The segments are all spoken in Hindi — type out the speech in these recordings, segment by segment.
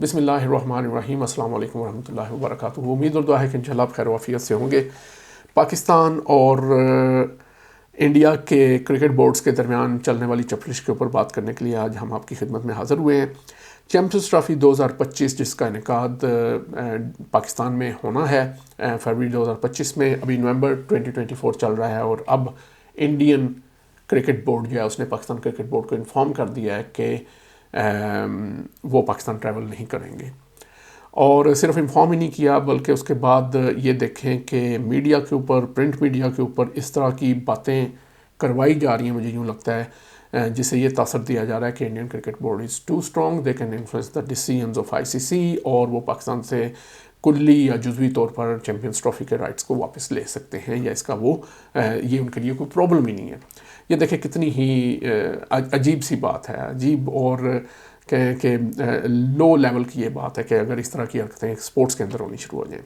बिस्मिल्लाहिर्रहमानिर्रहीम, अस्सलाम वालेकुम रहमतुल्लाहि व बरकातुहू। उम्मीद और दुआ है कि इंशाल्लाह आप खैर वाफियत से होंगे। पाकिस्तान और इंडिया के क्रिकेट बोर्ड्स के दरमियान चलने वाली चफलिश के ऊपर बात करने के लिए आज हम आपकी खिदमत में हाज़िर हुए हैं। चैम्पियंस ट्रॉफी 2025 जिसका इनेकाद पाकिस्तान में होना है फरवरी 2025 में, अभी नवंबर 2024 चल रहा है और अब इंडियन क्रिकेट बोर्ड जो है उसने पाकिस्तान क्रिकेट बोर्ड को इन्फॉर्म कर दिया है कि वो पाकिस्तान ट्रैवल नहीं करेंगे। और सिर्फ इन्फॉर्म ही नहीं किया बल्कि उसके बाद ये देखें कि मीडिया के ऊपर, प्रिंट मीडिया के ऊपर इस तरह की बातें करवाई जा रही हैं, मुझे यूँ लगता है जिससे ये तासर दिया जा रहा है कि Indian cricket board is too strong, they can influence the decisions of ICC और वो पाकिस्तान से कुल्ली या जुज़वी तौर पर चैम्पियंस ट्रॉफी के राइट्स को वापस ले सकते हैं या इसका वो ये उनके लिए कोई प्रॉब्लम ही नहीं है। ये देखें कितनी ही अजीब सी बात है, अजीब और कि लो लेवल की ये बात है कि अगर इस तरह की हरकतें स्पोर्ट्स के अंदर होनी शुरू हो जाएँ।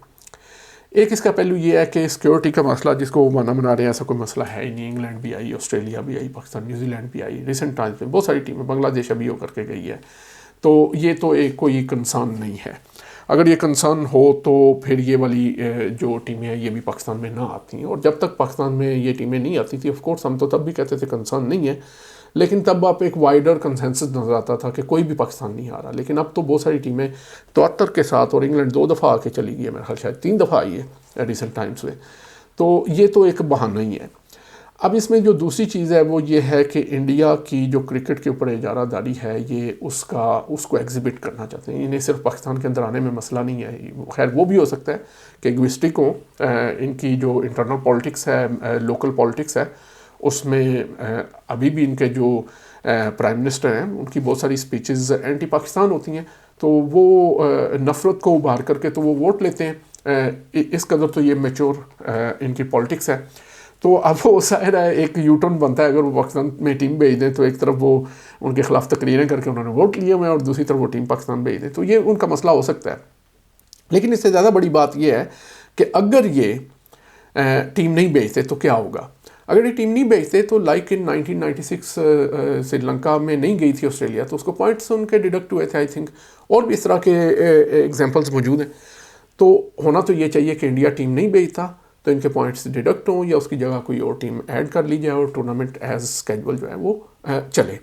एक इसका पहलू ये है कि सिक्योरिटी का मसला जिसको वो मना रहे हैं, ऐसा कोई मसला है ही नहीं। इंग्लैंड भी आई, ऑस्ट्रेलिया भी आई, पाकिस्तान, न्यूजीलैंड भी आई, रिसेंट टाइम्स में बहुत सारी टीमें, बांग्लादेश अभी हो करके गई है। तो ये तो एक कोई कंसर्न नहीं है। अगर ये कंसर्न हो तो फिर ये वाली जो टीमें हैं ये भी पाकिस्तान में ना आती हैं। और जब तक पाकिस्तान में ये टीमें नहीं आती थी, ऑफ कोर्स हम तो तब भी कहते थे कंसर्न नहीं है, लेकिन तब आप एक वाइडर कंसेंसस नज़र आता था कि कोई भी पाकिस्तान नहीं आ रहा। लेकिन अब तो बहुत सारी टीमें तवत्तर के साथ, और इंग्लैंड 2 दफ़ा आके चली गई है, मेरे ख्याल शायद 3 दफ़ा आई है रिसेंट टाइम्स में। तो ये तो एक बहाना ही है। अब इसमें जो दूसरी चीज़ है वो ये है कि इंडिया की जो क्रिकेट के ऊपर इजारादारी है ये उसको एग्जिबिट करना चाहते हैं। इन्हें सिर्फ पाकिस्तान के अंदर आने में मसला नहीं है, खैर वो भी हो सकता है कि इग्विस्टिक हो, इनकी जो इंटरनल पॉलिटिक्स है, लोकल पॉलिटिक्स है, उसमें अभी भी इनके जो प्राइम मिनिस्टर हैं उनकी बहुत सारी स्पीचेस एंटी पाकिस्तान होती हैं, तो वो नफ़रत को उभार करके तो वो वोट लेते हैं। इस कदर तो ये मैच्योर इनकी पॉलिटिक्स है। तो अब वो ज़ाहिर है एक यूटर्न बनता है, अगर वो पाकिस्तान में टीम भेज दें तो एक तरफ वो उनके खिलाफ तकरीरें करके उन्होंने वोट लिए हुए हैं और दूसरी तरफ वो टीम पाकिस्तान भेज दें, तो ये उनका मसला हो सकता है। लेकिन इससे ज़्यादा बड़ी बात ये है कि अगर ये टीम नहीं भेजते तो क्या होगा। अगर ये टीम नहीं भेजते तो लाइक इन 1996 श्रीलंका में नहीं गई थी ऑस्ट्रेलिया, तो उसको पॉइंट्स उनके डिडक्ट हुए थे आई थिंक, और भी इस तरह के एग्जांपल्स मौजूद हैं। तो होना तो ये चाहिए कि इंडिया टीम नहीं भेजता तो इनके पॉइंट्स डिडक्ट हों या उसकी जगह कोई और टीम ऐड कर ली जाए और टूर्नामेंट एज स्केड्यूल जो है वो चले।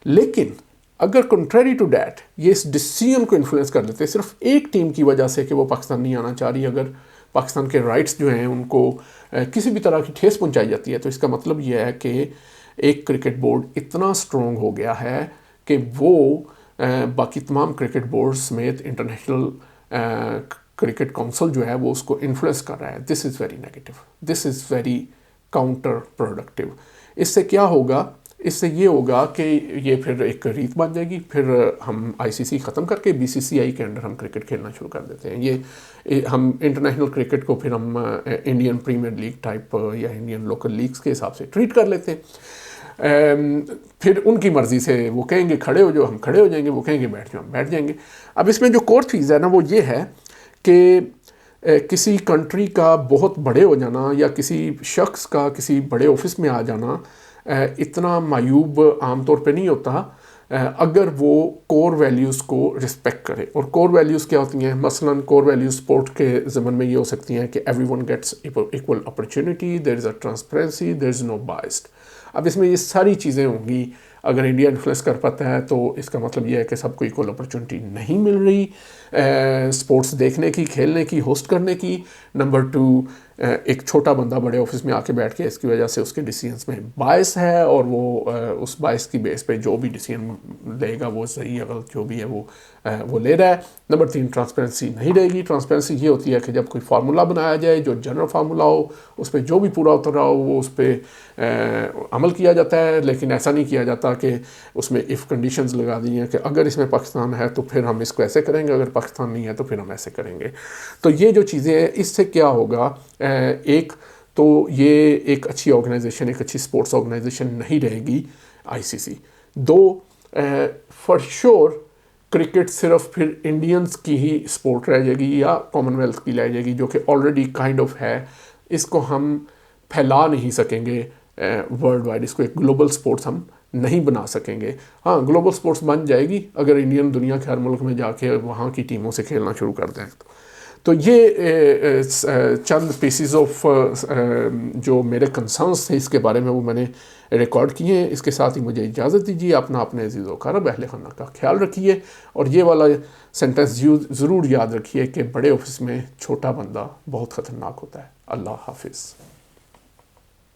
लेकिन अगर कंट्रेरी टू डैट ये इस डिसीजन को इन्फ्लुएंस कर लेते सिर्फ एक टीम की वजह से कि वो पाकिस्तान नहीं आना चाह रही, अगर पाकिस्तान के राइट्स जो हैं उनको किसी भी तरह की ठेस पहुंचाई जाती है, तो इसका मतलब यह है कि एक क्रिकेट बोर्ड इतना स्ट्रॉन्ग हो गया है कि वो बाकी तमाम क्रिकेट बोर्ड समेत इंटरनेशनल क्रिकेट काउंसिल जो है वो उसको इन्फ्लुएंस कर रहा है। This is very negative, this is very counter productive. इससे क्या होगा, इससे ये होगा कि ये फिर एक रीत बन जाएगी, फिर हम आईसीसी ख़त्म करके बीसीसीआई के अंडर हम क्रिकेट खेलना शुरू कर देते हैं। ये हम इंटरनेशनल क्रिकेट को फिर हम इंडियन प्रीमियर लीग टाइप या इंडियन लोकल लीग्स के हिसाब से ट्रीट कर लेते हैं। फिर उनकी मर्ज़ी से वो कहेंगे खड़े हो जाओ, हम खड़े हो जाएंगे, वो कहेंगे बैठ जाओ, हम बैठ जाएंगे। अब इसमें जो कोर चीज़ है ना वो ये है कि किसी कंट्री का बहुत बड़े हो जाना या किसी शख्स का किसी बड़े ऑफिस में आ जाना इतना मायूब आमतौर पे नहीं होता अगर वो कोर वैल्यूज़ को रिस्पेक्ट करे। और कोर वैल्यूज़ क्या होती हैं? मसलन कोर वैल्यूज़ स्पोर्ट के ज़मन में ये हो सकती हैं कि everyone gets equal opportunity, there is a transparency, there is no biased. अब इसमें ये सारी चीज़ें होंगी। अगर इंडिया इन्फ्लुएंस कर पाता है तो इसका मतलब ये है कि सबको इक्वल अपॉर्चुनिटी नहीं मिल रही स्पोर्ट्स देखने की, खेलने की, होस्ट करने की। नंबर 2, एक छोटा बंदा बड़े ऑफिस में आके बैठ के इसकी वजह से उसके डिसीजंस में बायस है और वो उस बायस की बेस पे जो भी डिसीजन लेगा वो सही या गलत जो भी है वो ले रहा है। नंबर 3, ट्रांसपेरेंसी नहीं रहेगी। ट्रांसपेरेंसी ये होती है कि जब कोई फार्मूला बनाया जाए जो जनरल फार्मूला हो, उस पर जो भी पूरा उतर रहा हो वो उस पर अमल किया जाता है। लेकिन ऐसा नहीं किया जाता कि उसमें इफ़ कंडीशंस लगा दी हैं कि अगर इसमें पाकिस्तान है तो फिर हम इसको ऐसे करेंगे, अगर पाकिस्तान नहीं है तो फिर हम ऐसे करेंगे। तो ये जो चीज़ें हैं इससे क्या होगा, एक तो ये एक अच्छी ऑर्गेनाइजेशन, एक अच्छी स्पोर्ट्स ऑर्गेनाइजेशन नहीं रहेगी आईसीसी। 2, फॉर श्योर क्रिकेट सिर्फ फिर इंडियंस की ही स्पोर्ट रह जाएगी या कॉमनवेल्थ की रह जाएगी, जो कि ऑलरेडी काइंड ऑफ है। इसको हम फैला नहीं सकेंगे वर्ल्ड वाइड, इसको एक ग्लोबल स्पोर्ट्स हम नहीं बना सकेंगे। हाँ, ग्लोबल स्पोर्ट्स बन जाएगी अगर इंडियन दुनिया के हर मुल्क में जाके वहाँ की टीमों से खेलना शुरू कर दें। तो ये चंद पीसीज ऑफ जो मेरे कंसर्न्स थे इसके बारे में वो मैंने रिकॉर्ड किए हैं। इसके साथ ही मुझे इजाज़त दीजिए। अपना अपने अज़ीज़ व अक़ारब अहले खाना का ख्याल रखिए और ये वाला सेंटेंस ज़रूर याद रखिए कि बड़े ऑफिस में छोटा बंदा बहुत ख़तरनाक होता है। अल्लाह हाफिज़।